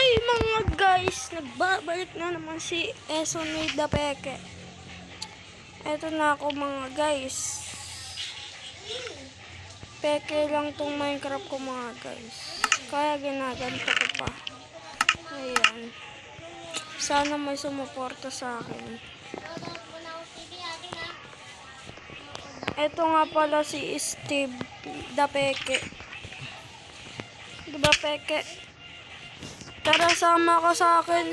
Mga guys, nagbabalik na naman si Esonida Peke. Eto na ako mga guys. Peke lang tong Minecraft ko mga guys. Kaya ginaganto ko pa. Ayan. Sana may sumuporta sa akin. Eto nga pala si Steve da Peke. Diba Peke? Tara, sama ko sa akin.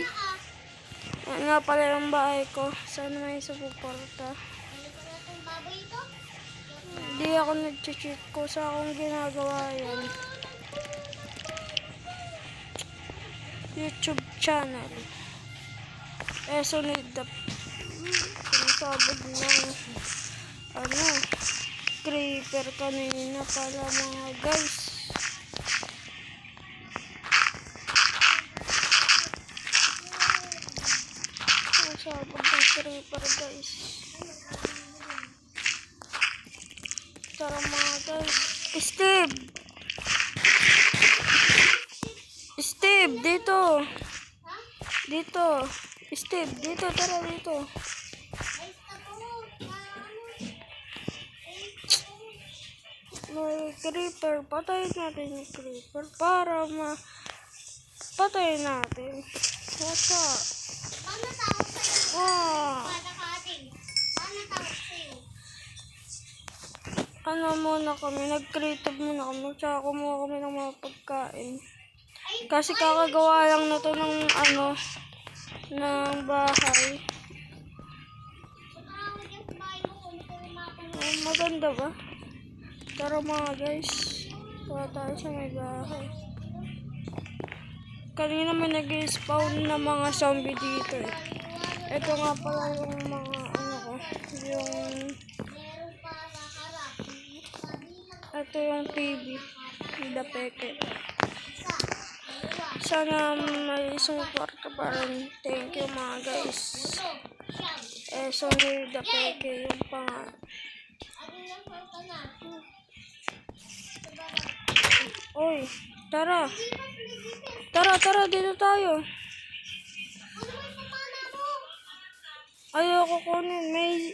Yan nga pala yung bahay ko. Sana may sumuporta. Hindi ako nag-cheat ko sa akong ginagawa yan. YouTube channel. Esonida. Sinasabog ng creeper kanina pala mga guys. Sinasabog ng creeper guys. Tara mga guys. Steve! Steve, dito! Dito! Steve, dito, tara dito. May creeper, patayin natin yung creeper para patayin natin. What's up? Wow! Ano muna kami, nag-creative muna kami, tsaka kumuha kami ng mga pagkain. Kasi kakagawa lang na to ng ng bahay. Maganda ba? Tara mga guys, kuha tayo sa may bahay. Kanina may nag-spawn na mga zombie dito eh. Ito nga pala yung mga ito yung TV da Peke. Sana may sumuporta pa rin. Thank you mga guys. Esonida Peke yung pangalan. Oy, tara. Tara, dito tayo. Ayoko kunin. May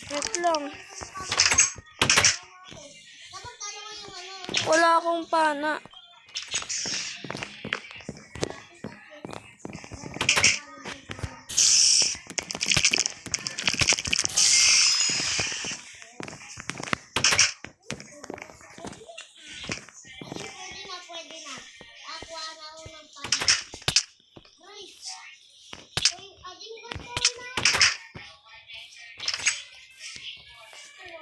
wait lang. Wala akong pana.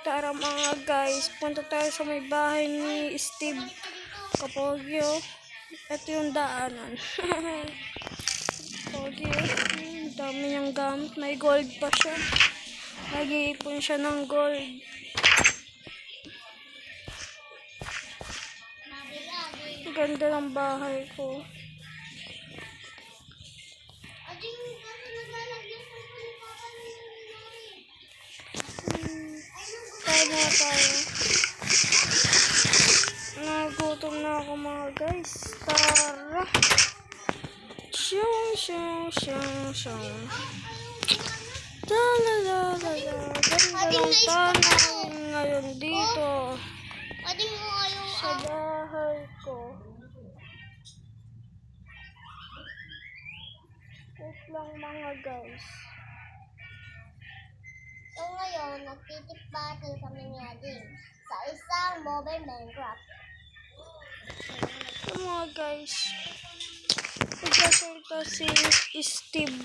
Tara mga guys, punta tayo sa may bahay ni Steve Kapogyo. Ito yung daanan. Kapogyo, dami niyang gamit. May gold pa siya. Nag-iipon siya ng gold. Ganda ng bahay ko. Tayo. Nagutom na ako mga guys. Tara. Shung. Ganda ng tanong ngayon dito. Sa bahay ko. Wait lang mga guys. So ngayon, nagtitip battle kami ni Ading sa isang mobile Minecraft. So mga guys, nagsasalita si Steve.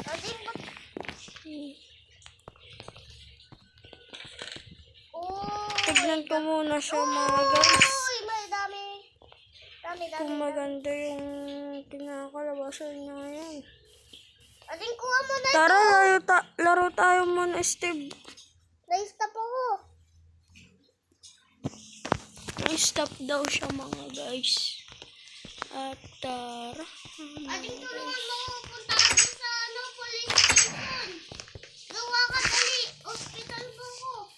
Ading, ba't? Tignan ko muna siya mga guys. Uy, may dami. Kung maganda yung kinakalabasan niya ngayon. Ading, kuha mo na. Tara, laro tayo muna, Steve. Na-stop ako. Na-stop daw siya mga guys. At tara. Ading, tulungan mo. Punta ka sa police station. Gawa ka dali. Hospital po ko.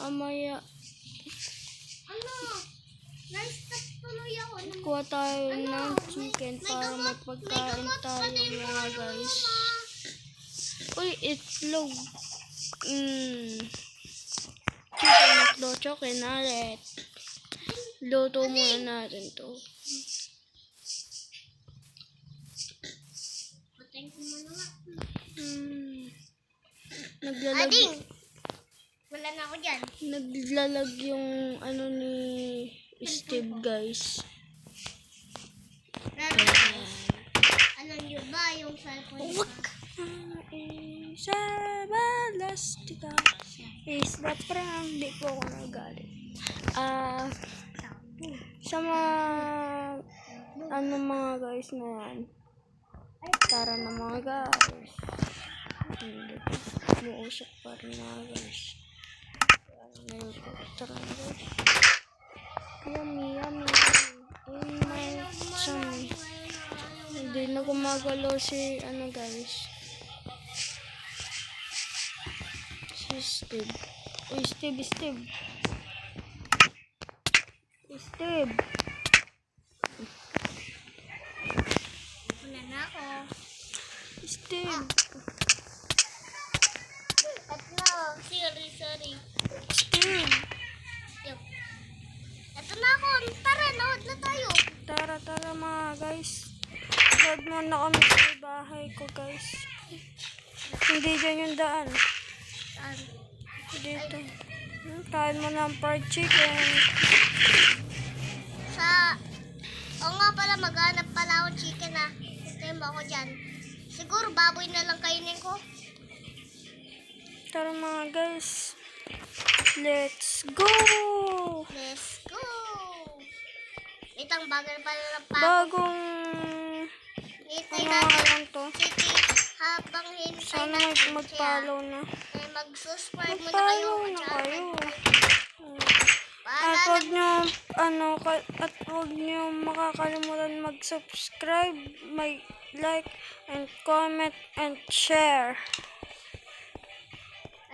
Mamaya. Na-stop. kuha tayo ng chicken para may pagkain tayo mga guys. Uy, itlog. Chicken itlog, chicken nalit. Luto muna natin to. Patayin ko muna nga. Naglalag. Ading! Wala na ako dyan. Naglalag yung ano ni Steve guys. Alam niyo ba yung cellphone ko? Sa balastika is the prank. Di po ako nagalit. Sa mga guys na yan. Tara na mga guys. Muusok pa rin mga guys. Tara na guys. Yummy, yummy. Oh my son. Hindi na gumagalaw si ano guys. Si Steve. Uy, Steve. Steve. Wala na ako. Steve. At na. Sorry. Steve. Yup. Ito na ako. Tara, load na tayo. Tara mga guys. Load muna kami sa bahay ko guys. Hindi dyan yung daan. Dito. Kain mo ng fried chicken. Oo nga pala, maghanap pala ako chicken ah. Hintayin mo ako dyan. Siguro baboy na lang kainin ko. Tara mga guys. Let's go! Let's go! Itang bagal pala ng pa. Bagong Hintay ano natin. lang to. Sige, habang hintay Sana natin mag-follow na. siya, mag-subscribe muna kayo. Mag-follow na kayo. At Paalala, huwag nyo makakalimutan mag-subscribe, like, and comment, and share.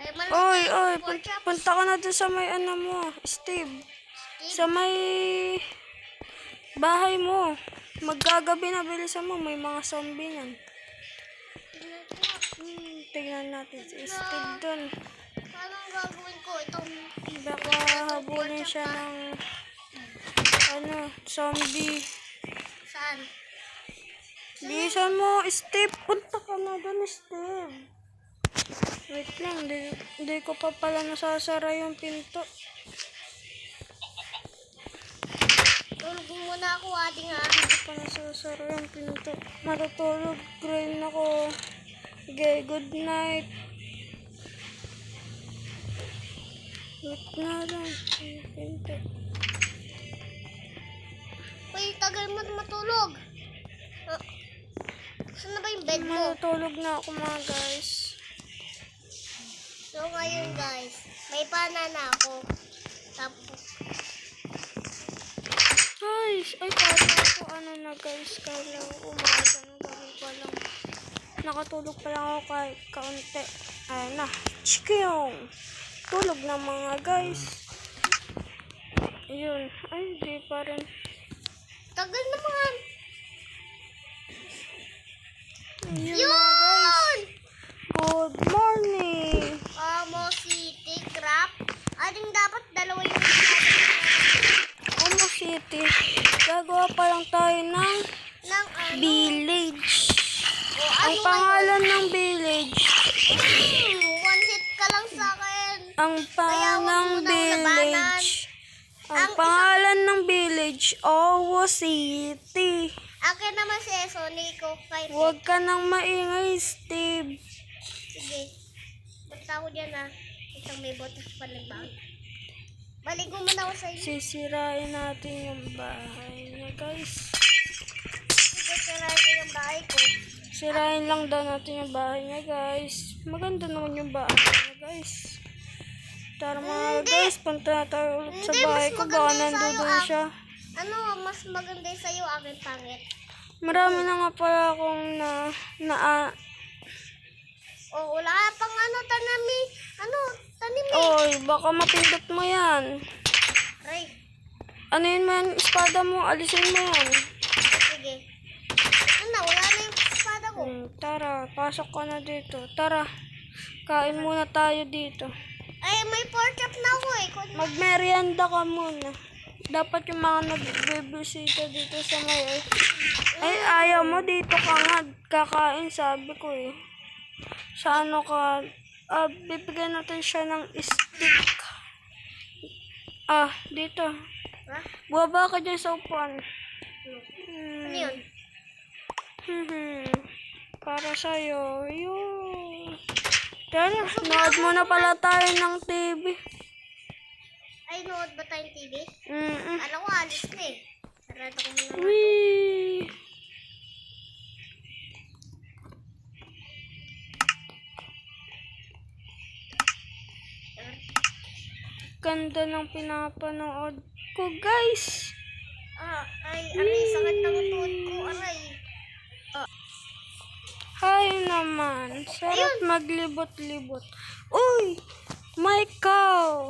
ay malamang Oy, punta ka na dun sa may ano mo, Steve. Sa may bahay mo. Maggagabi na, bilisan mo. May mga zombie nan. Tignan natin si Steve dun. Anong gagawin ko? Itong Baka habulin siya ng zombie. saan? Bilisan mo, Steve. Punta ka na dun, Steve. Wait lang, di ko pa pala nasasara yung pinto. Tulog muna ako, ating ha. Di ko pa nasasara yung pinto. Matutulog rin ako. Okay, good night. Wait na lang. Yung pinto. Uy, tagal mo matulog. Saan na ba yung bed mo? Matutulog na ako mga guys. So ngayon guys, may pana na ako. Tapos, Kala ko na guys. Kala ko umaga ng gabi pa lang. Nakatulog pa lang ako kahit kaunti. Ayun na. Chikiyong. Tulog na mga guys. Ayun. Ay, di pa rin. tagal naman. Ayun mga guys. Good morning. Amo City Crap. Ading dapat dalawa yung Omo City. Gagawa pa lang tayo ng ng ano. village. O, Ang pangalan ng village. One hit ka lang sa akin. Ang pangalan ng Kaya wag mo na ako labanan. village. Ang pangalan ng village, Owo City. Akin naman si Sonic ko kay Huwag ka nang maingay, Steve. Sige. Basta ako dyan ah. Isang may botas pa nagbang. Baligo muna ako sa inyo. Sisirain natin yung bahay niya, guys. Sige, sirahin ko yung bahay ko. Sirain lang daw natin yung bahay niya, guys. Maganda naman yung bahay niya, guys. Tara mga guys, punta na tayo ulit sa Hindi, bahay mas ko. maganda Baka yung nandun sa'yo, siya. Ano, mas maganda yung sa'yo, akin pangit. Marami na nga pala akong O, wala ka pang tanimi. Oy, baka mapindot mo yan. Aray. Ano yun man, espada mo, alisin mo yan. Sige. Ano, wala na yung espada ko. Tara, pasok ka na dito. Tara, kain muna tayo dito. Ay, may pork chop na ako eh. Magmerienda ka muna. Dapat yung mga nagbibisita dito sa may... Ay, ayaw mo dito ka nga. Kakain, sabi ko eh. Sa ano ka... bibigyan natin siya ng stick. Dito. Ha? Buwaba ka dyan sa upuan. Ano yun? Para sa'yo. Yun. Tara, nood muna pala tayo ng TV. Ay, nood ba tayong TV? Mm-mm. Alam ko, alis na eh. Sarado ko muna. Wee! Ganda ng pinapanood ko, guys. Aray, sakit ng tuhod ko, aray. Hay naman. Sarap maglibot-libot. Uy! My cow!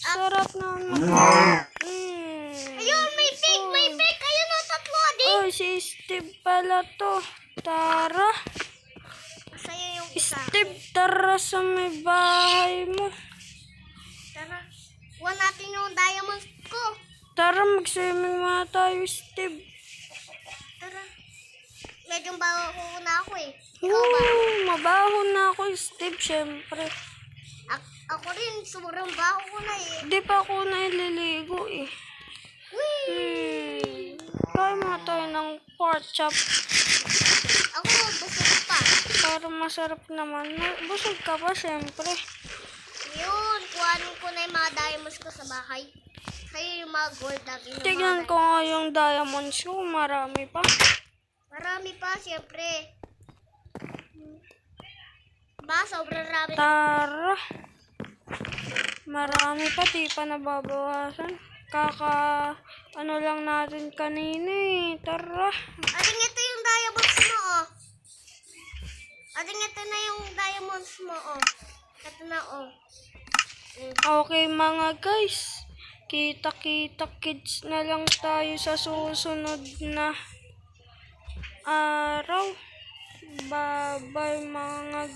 Sarap naman. Ayun, may pig, may pig. Ayun o, tatlo, di. Uy, si Steve pala to. Tara. Sa'yo yung isa. Steve, tara sa may bahay mo. Tara. Kuha natin yung diamonds ko. Tara, mag-swimming muna tayo, Steve. Tara. Medyo bago ko na ako eh. Ikaw ba? Mabaho na ako, Steve, syempre. Ako rin, sobrang bago ko na eh. Di pa ako naililigo eh. Whee! Kain muna tayo ng pork chop. Ako, busog pa. Para masarap naman. Busog ka pa, syempre. Yun, kuhanin ko na yung mga diamonds ko sa bahay. Kayo yung mga gold natin. Tignan ko nga yung diamonds ko. Marami pa. Marami pa, siyempre. Ba, sobrang rami. Tara. Marami pa. Di pa nababawasan. Ano lang natin kanina eh. Tara. Ating ito yung diamonds mo, oh. Ating ito na yung diamonds mo, oh. Ito na, oh. Okay mga guys. Kita-kita kids na lang tayo sa susunod na araw. Bye-bye mga